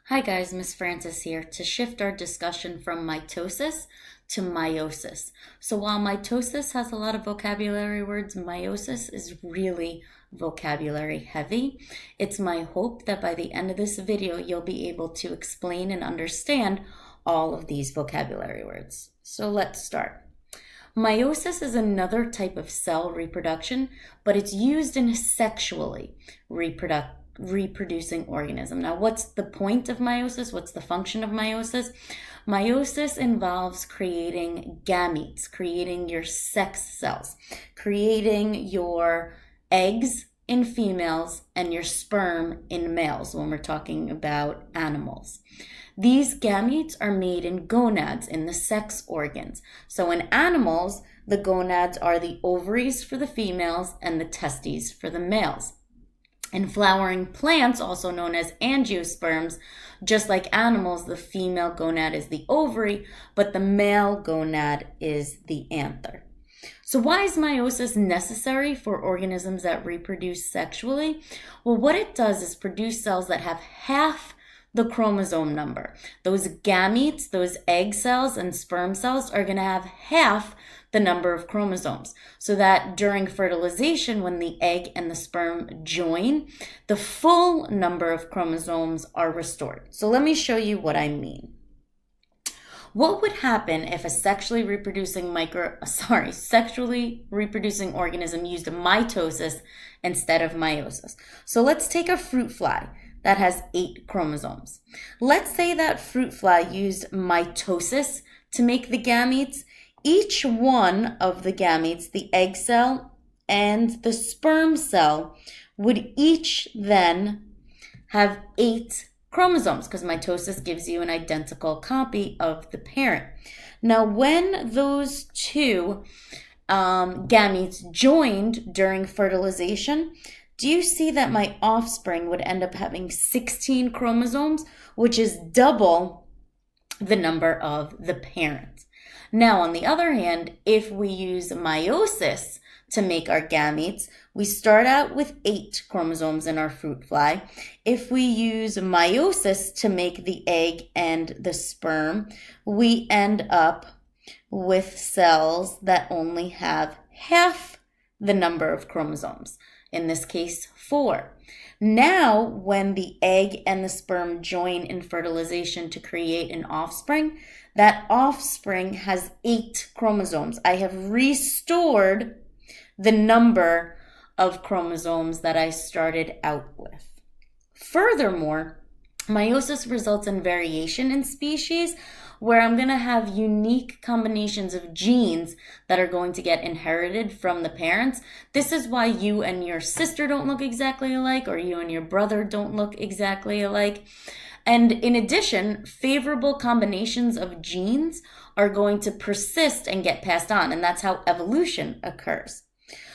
Hi guys, Miss Francis here to shift our discussion from mitosis to meiosis. So while mitosis has a lot of vocabulary words, meiosis is really vocabulary heavy. It's my hope that by the end of this video, you'll be able to explain and understand all of these vocabulary words. So let's start. Meiosis is another type of cell reproduction, but it's used in a sexually reproducing organism. Now, what's the point of meiosis? What's the function of meiosis? Meiosis involves creating gametes, creating your sex cells, creating your eggs in females and your sperm in males when we're talking about animals. These gametes are made in gonads, in the sex organs. So in animals, the gonads are the ovaries for the females and the testes for the males. In flowering plants, also known as angiosperms, just like animals, the female gonad is the ovary, but the male gonad is the anther. So why is meiosis necessary for organisms that reproduce sexually? Well, what it does is produce cells that have half the chromosome number. Those gametes, those egg cells and sperm cells are going to have half the number of chromosomes, so that during fertilization, when the egg and the sperm join, the full number of chromosomes are restored. So let me show you what I mean. What would happen if a sexually reproducing organism used mitosis instead of meiosis? So let's take a fruit fly that has 8 chromosomes. Let's say that fruit fly used mitosis to make the gametes. Each one of the gametes, the egg cell and the sperm cell, would each then have 8 chromosomes, because mitosis gives you an identical copy of the parent. Now, when those two gametes joined during fertilization, do you see that my offspring would end up having 16 chromosomes, which is double the number of the parent? Now, on the other hand, if we use meiosis to make our gametes, we start out with 8 chromosomes in our fruit fly. If we use meiosis to make the egg and the sperm, we end up with cells that only have half the number of chromosomes. In this case, 4. Now, when the egg and the sperm join in fertilization to create an offspring, that offspring has 8 chromosomes. I have restored the number of chromosomes that I started out with. Furthermore, meiosis results in variation in species, where I'm going to have unique combinations of genes that are going to get inherited from the parents. This is why you and your sister don't look exactly alike, or you and your brother don't look exactly alike. And in addition, favorable combinations of genes are going to persist and get passed on, and that's how evolution occurs.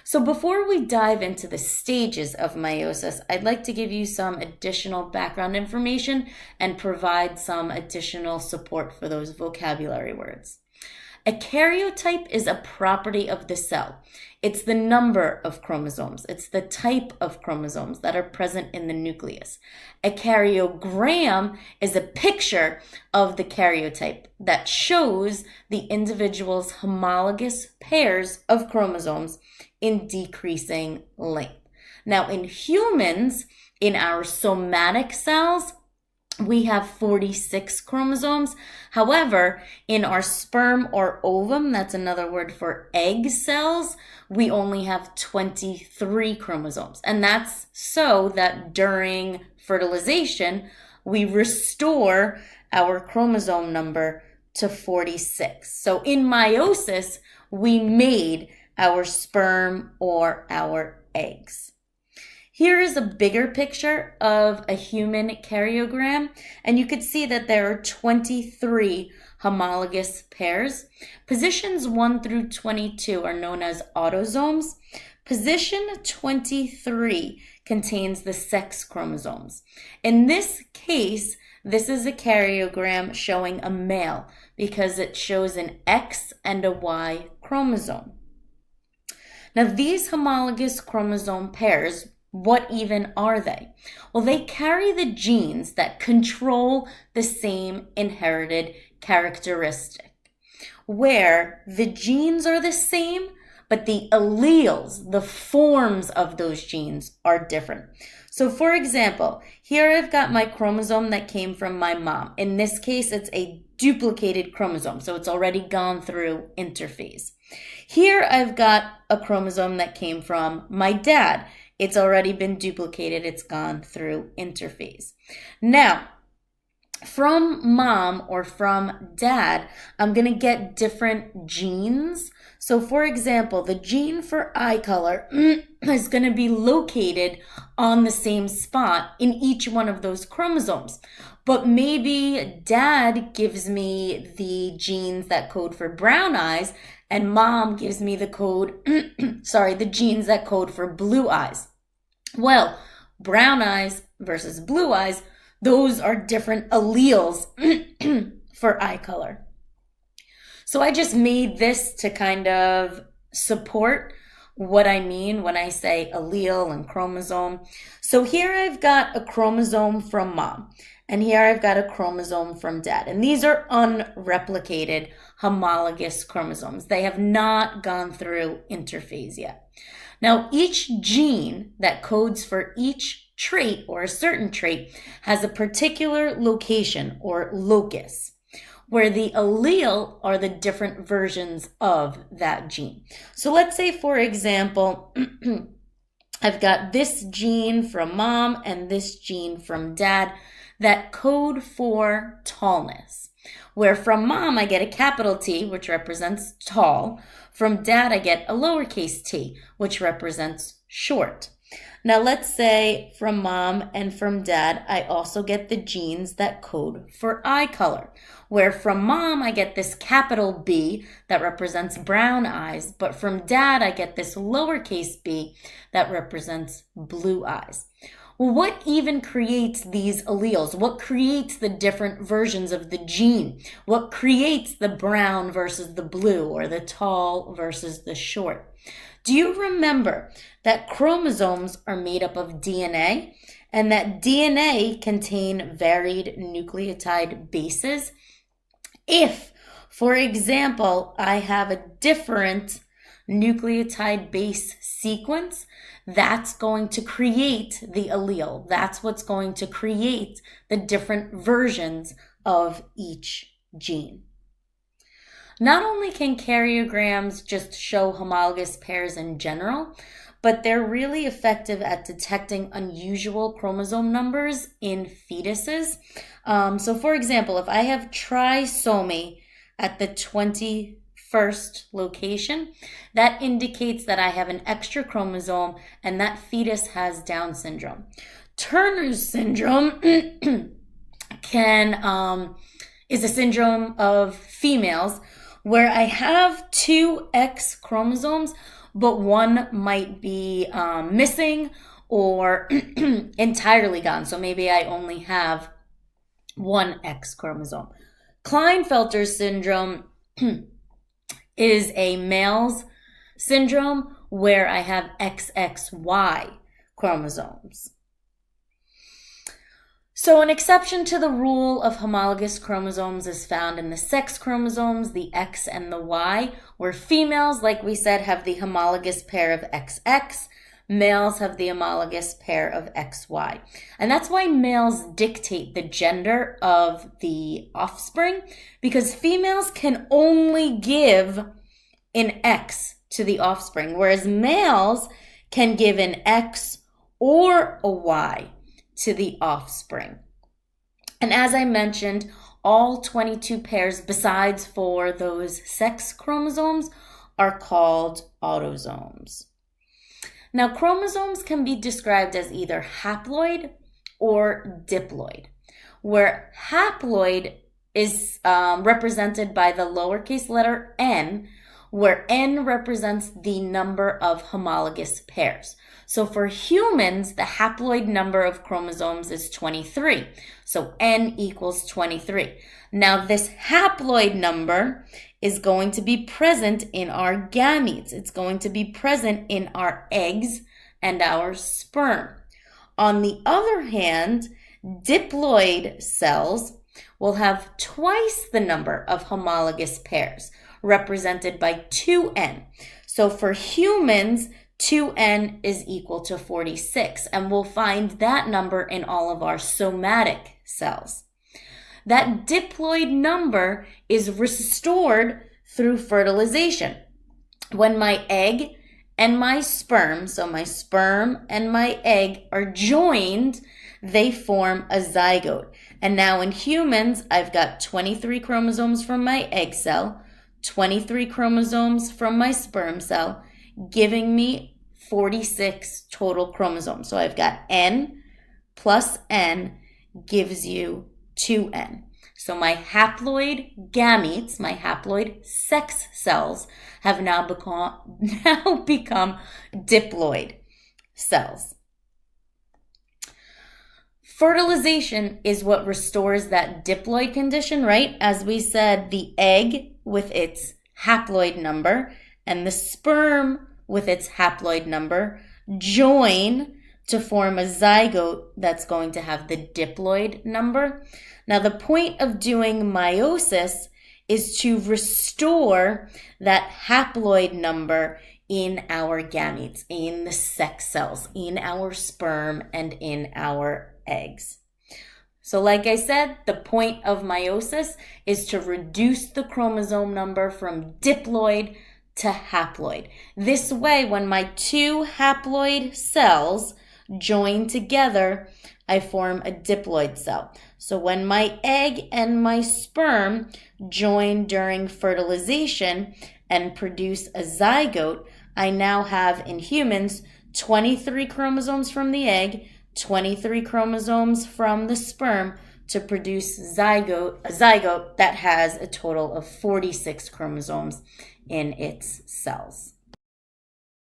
So before we dive into the stages of meiosis, I'd like to give you some additional background information and provide some additional support for those vocabulary words. A karyotype is a property of the cell. It's the number of chromosomes. It's the type of chromosomes that are present in the nucleus. A karyogram is a picture of the karyotype that shows the individual's homologous pairs of chromosomes in decreasing length. Now, in humans, in our somatic cells, we have 46 chromosomes. However, in our sperm or ovum, that's another word for egg cells, we only have 23 chromosomes. And that's so that during fertilization, we restore our chromosome number to 46. So in meiosis, we made our sperm or our eggs. Here is a bigger picture of a human karyogram, and you could see that there are 23 homologous pairs. Positions 1 through 22 are known as autosomes. Position 23 contains the sex chromosomes. In this case, this is a karyogram showing a male because it shows an X and a Y chromosome. Now, these homologous chromosome pairs What even are they? Well, they carry the genes that control the same inherited characteristic, where the genes are the same, but the alleles, the forms of those genes, are different. So for example, here I've got my chromosome that came from my mom. In this case, it's a duplicated chromosome, so it's already gone through interphase. Here I've got a chromosome that came from my dad. It's already been duplicated. It's gone through interphase. Now, from mom or from dad, I'm going to get different genes. So for example, the gene for eye color is going to be located on the same spot in each one of those chromosomes. But maybe dad gives me the genes that code for brown eyes, and mom gives me the code, the genes that code for blue eyes. Well, brown eyes versus blue eyes, those are different alleles for eye color. So I just made this to kind of support what I mean when I say allele and chromosome. So here I've got a chromosome from mom, and here I've got a chromosome from dad. And these are unreplicated homologous chromosomes. They have not gone through interphase yet. Now, each gene that codes for each trait or a certain trait has a particular location or locus, where the allele are the different versions of that gene. So let's say, for example, I've got this gene from mom and this gene from dad that code for tallness, where from mom I get a capital T, which represents tall. From dad I get a lowercase t, which represents short. Now let's say from mom and from dad, I also get the genes that code for eye color, where from mom I get this capital B that represents brown eyes, but from dad I get this lowercase b that represents blue eyes. Well, what even creates these alleles? What creates the different versions of the gene? What creates the brown versus the blue, or the tall versus the short? Do you remember that chromosomes are made up of DNA, and that DNA contain varied nucleotide bases? If, for example, I have a different nucleotide base sequence, that's going to create the allele. That's what's going to create the different versions of each gene. Not only can karyograms just show homologous pairs in general, but they're really effective at detecting unusual chromosome numbers in fetuses. So for example, if I have trisomy at the 21st location, that indicates that I have an extra chromosome and that fetus has Down syndrome. Turner's syndrome is a syndrome of females where I have two X chromosomes, but one might be missing or entirely gone. So maybe I only have one X chromosome. Klinefelter's syndrome is a male's syndrome where I have XXY chromosomes. So an exception to the rule of homologous chromosomes is found in the sex chromosomes, the X and the Y, where females, like we said, have the homologous pair of XX, males have the homologous pair of XY. And that's why males dictate the gender of the offspring, because females can only give an X to the offspring, whereas males can give an X or a Y to the offspring. And as I mentioned, all 22 pairs besides for those sex chromosomes are called autosomes. Now, chromosomes can be described as either haploid or diploid, where haploid is represented by the lowercase letter n, where n represents the number of homologous pairs. So for humans, the haploid number of chromosomes is 23. So n equals 23. Now this haploid number is going to be present in our gametes. It's going to be present in our eggs and our sperm. On the other hand, diploid cells will have twice the number of homologous pairs, represented by 2n. So for humans, 2n is equal to 46, and we'll find that number in all of our somatic cells. That diploid number is restored through fertilization. When my egg and my sperm, so my sperm and my egg are joined, they form a zygote. And now in humans, I've got 23 chromosomes from my egg cell, 23 chromosomes from my sperm cell, giving me 46 total chromosomes. So I've got n plus n gives you 2n. So my haploid gametes, my haploid sex cells, have now become diploid cells. Fertilization is what restores that diploid condition, right? As we said, the egg with its haploid number and the sperm with its haploid number join to form a zygote that's going to have the diploid number. Now, the point of doing meiosis is to restore that haploid number in our gametes, in the sex cells, in our sperm, and in our eggs. So like I said, the point of meiosis is to reduce the chromosome number from diploid to haploid. This way, when my two haploid cells join together, I form a diploid cell. So when my egg and my sperm join during fertilization and produce a zygote, I now have in humans 23 chromosomes from the egg, 23 chromosomes from the sperm to produce a zygote that has a total of 46 chromosomes in its cells.